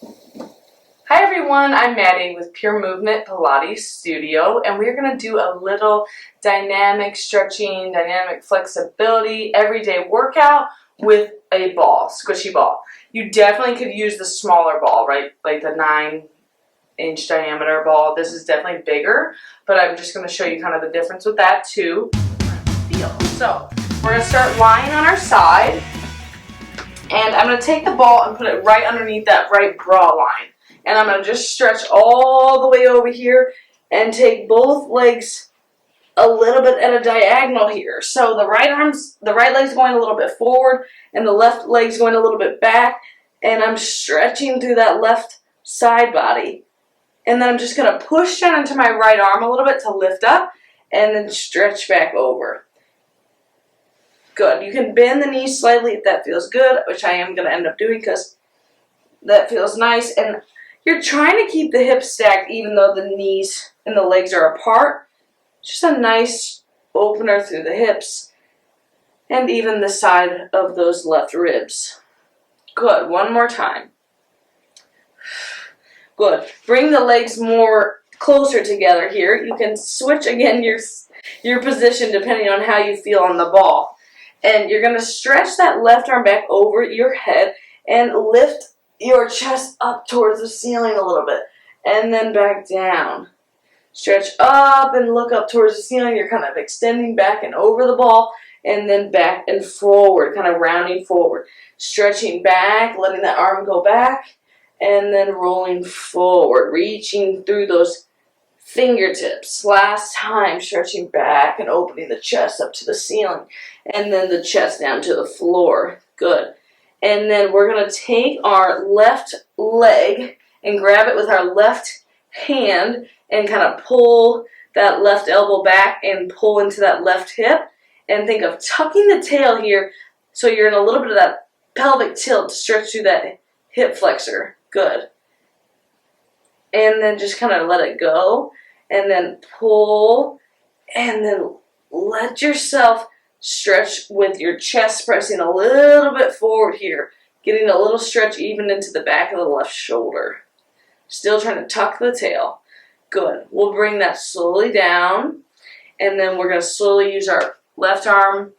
Hi everyone, I'm Maddie with Pure Movement Pilates Studio, and we're going to do a little dynamic stretching, dynamic flexibility, everyday workout with a ball, squishy ball. You definitely could use the smaller ball, right? Like the 9-inch diameter ball. This is definitely bigger, but I'm just going to show you kind of the difference with that too. So, we're going to start lying on our side, and I'm going to take the ball and put it right underneath that right bra line. And I'm going to just stretch all the way over here and take both legs a little bit at a diagonal here. So the right leg's going a little bit forward and the left leg's going a little bit back. And I'm stretching through that left side body. And then I'm just going to push down into my right arm a little bit to lift up and then stretch back over. Good. You can bend the knees slightly if that feels good, which I am going to end up doing because that feels nice. And you're trying to keep the hips stacked even though the knees and the legs are apart. Just a nice opener through the hips and even the side of those left ribs. Good. One more time. Good. Bring the legs more closer together here. You can switch again your position depending on how you feel on the ball. And you're going to stretch that left arm back over your head and lift your chest up towards the ceiling a little bit, and then back down. Stretch up and look up towards the ceiling. You're kind of extending back and over the ball, and then back and forward, kind of rounding forward. Stretching back, letting that arm go back, and then rolling forward, reaching through those fingertips. Last time, stretching back and opening the chest up to the ceiling, and then the chest down to the floor. Good. And then we're going to take our left leg and grab it with our left hand and kind of pull that left elbow back and pull into that left hip. And think of tucking the tail here so you're in a little bit of that pelvic tilt to stretch through that hip flexor. Good. And then just kind of let it go. And then pull. And then let yourself stretch with your chest pressing a little bit forward here, getting a little stretch even into the back of the left shoulder. Still trying to tuck the tail. Good. We'll bring that slowly down, and then we're going to slowly use our left arm,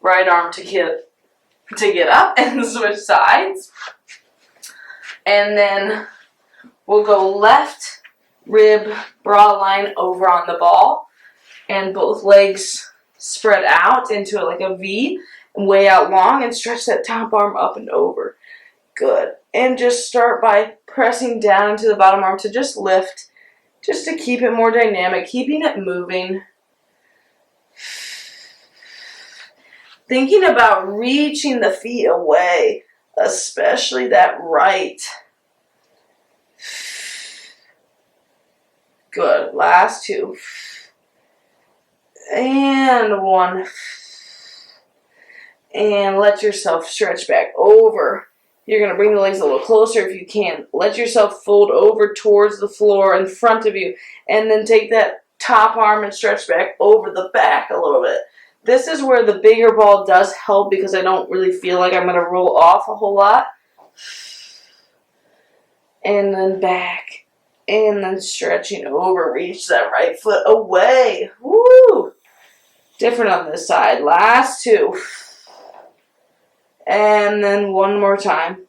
right arm to get up and switch sides. And then we'll go left rib bra line over on the ball, and both legs spread out into like a V, way out long, and stretch that top arm up and over. Good. And just start by pressing down into the bottom arm to just lift, just to keep it more dynamic, keeping it moving. Thinking about reaching the feet away, especially that right. Good. Last two. And one. And let yourself stretch back over. You're going to bring the legs a little closer if you can. Let yourself fold over towards the floor in front of you. And then take that top arm and stretch back over the back a little bit. This is where the bigger ball does help because I don't really feel like I'm going to roll off a whole lot. And then back. And then stretching over. Reach that right foot away. Woo! Different on this side. Last two. And then one more time.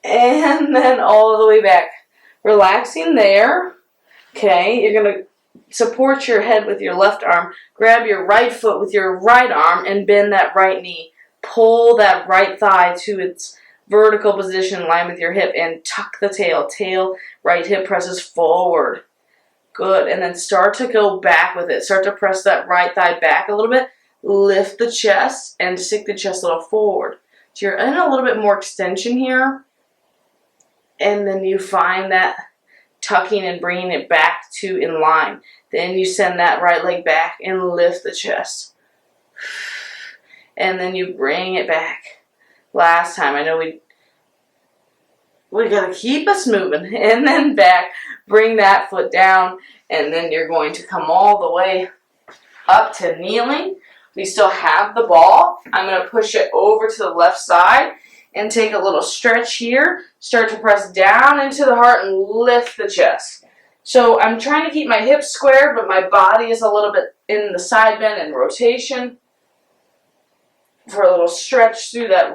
And then all the way back. Relaxing there. Okay, you're going to support your head with your left arm. Grab your right foot with your right arm and bend that right knee. Pull that right thigh to its vertical position in line with your hip and tuck the tail. Tail, right hip presses forward. Good. And then start to go back with it. Start to press that right thigh back a little bit. Lift the chest and stick the chest a little forward. So you're in a little bit more extension here. And then you find that tucking and bringing it back to in line. Then you send that right leg back and lift the chest. And then you bring it back. Last time, I know we gotta keep us moving. And then back, bring that foot down, and then you're going to come all the way up to kneeling. We still have the ball. I'm gonna push it over to the left side and take a little stretch here. Start to press down into the heart and lift the chest. So I'm trying to keep my hips squared, but my body is a little bit in the side bend and rotation. For a little stretch through that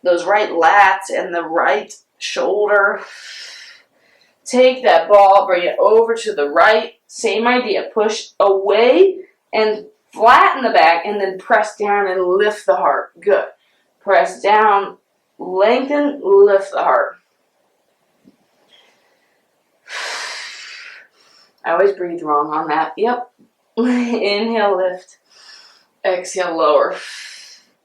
those right lats and the right shoulder. Take that ball, bring it over to the right. Same idea. Push away and flatten the back, and then press down and lift the heart. Good. Press down, lengthen, lift the heart. I always breathe wrong on that. Yep. Inhale, lift. Exhale, lower.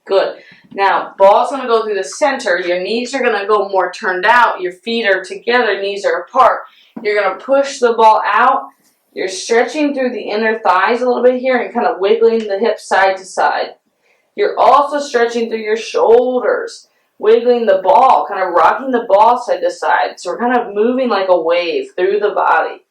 Good. Now, ball's going to go through the center. Your knees are going to go more turned out. Your feet are together. Knees are apart. You're going to push the ball out. You're stretching through the inner thighs a little bit here and kind of wiggling the hips side to side. You're also stretching through your shoulders, wiggling the ball, kind of rocking the ball side to side. So we're kind of moving like a wave through the body.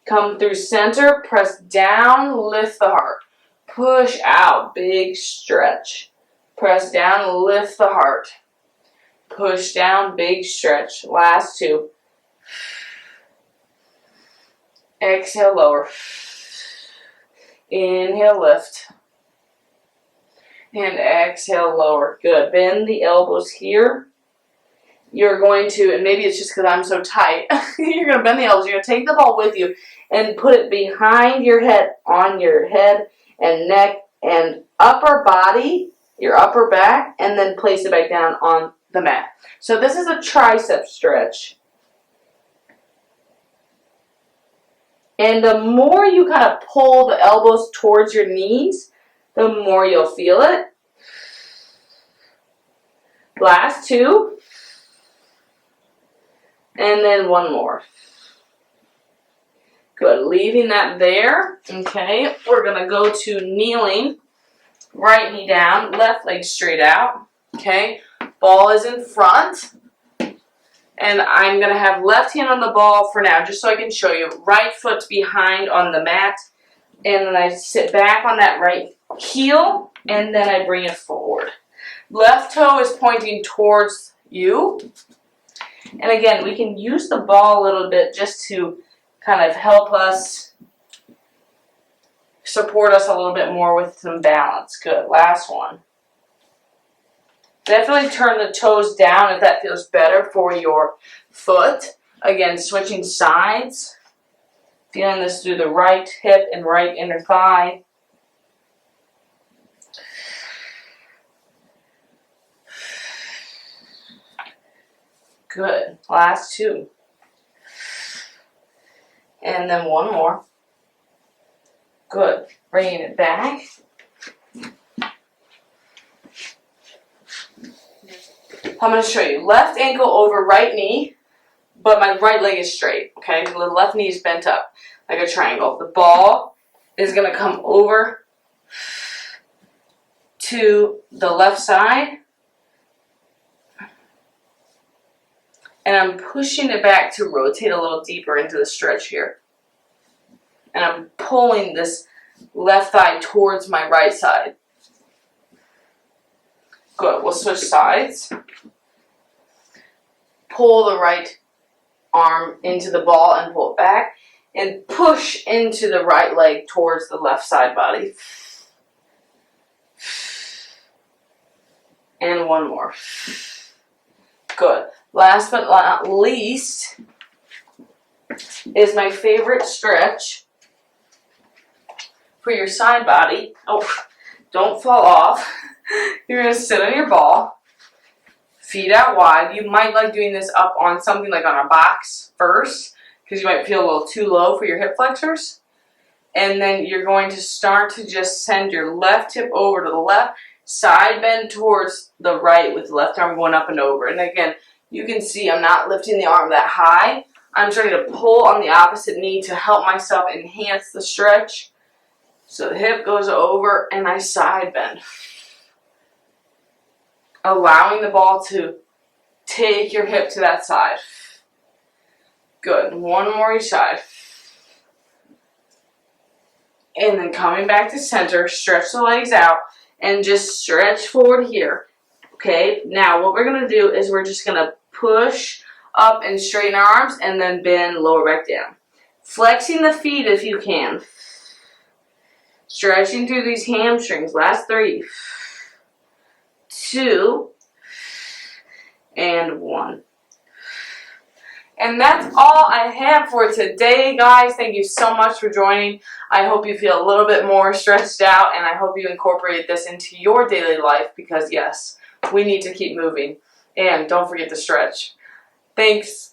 Come through center, press down, lift the heart. Push out, big stretch. Press down, lift the heart. Push down, big stretch. Last two. Exhale, lower. Inhale, lift. And exhale, lower. Good. Bend the elbows here. You're going to, and maybe it's just because I'm so tight, you're going to bend the elbows. You're going to take the ball with you and put it behind your head, on your head and neck and upper body, your upper back, and then place it back down on the mat. So this is a tricep stretch. And the more you kind of pull the elbows towards your knees, the more you'll feel it. Last two. And then one more. Good. Leaving that there. Okay. We're going to go to kneeling. Right knee down. Left leg straight out. Okay. Ball is in front. And I'm going to have left hand on the ball for now, just so I can show you. Right foot behind on the mat. And then I sit back on that right heel. And then I bring it forward. Left toe is pointing towards you. And again, we can use the ball a little bit just to kind of help us, support us a little bit more with some balance. Good. Last one. Definitely turn the toes down if that feels better for your foot. Again, switching sides. Feeling this through the right hip and right inner thigh. Good. Last two. And then one more. Good. Bringing it back. I'm going to show you. Left ankle over right knee, but my right leg is straight. Okay? The left knee is bent up like a triangle. The ball is going to come over to the left side. And I'm pushing it back to rotate a little deeper into the stretch here. And I'm pulling this left thigh towards my right side. Good. We'll switch sides. Pull the right arm into the ball and pull it back. And push into the right leg towards the left side body. And one more. Good. Last but not least is my favorite stretch for your side body. Oh, don't fall off. You're going to sit on your ball, feet out wide. You might like doing this up on something like on a box first because you might feel a little too low for your hip flexors. And then you're going to start to just send your left hip over to the left, side bend towards the right with the left arm going up and over. And again, you can see I'm not lifting the arm that high. I'm starting to pull on the opposite knee to help myself enhance the stretch. So the hip goes over and I side bend. Allowing the ball to take your hip to that side. Good. One more each side. And then coming back to center, stretch the legs out and just stretch forward here. Okay, now what we're going to do is we're just going to push up and straighten our arms and then bend lower back down. Flexing the feet if you can. Stretching through these hamstrings. Last 3, 2, and 1. And that's all I have for today, guys. Thank you so much for joining. I hope you feel a little bit more stretched out, and I hope you incorporate this into your daily life because, yes, we need to keep moving. And don't forget to stretch. Thanks.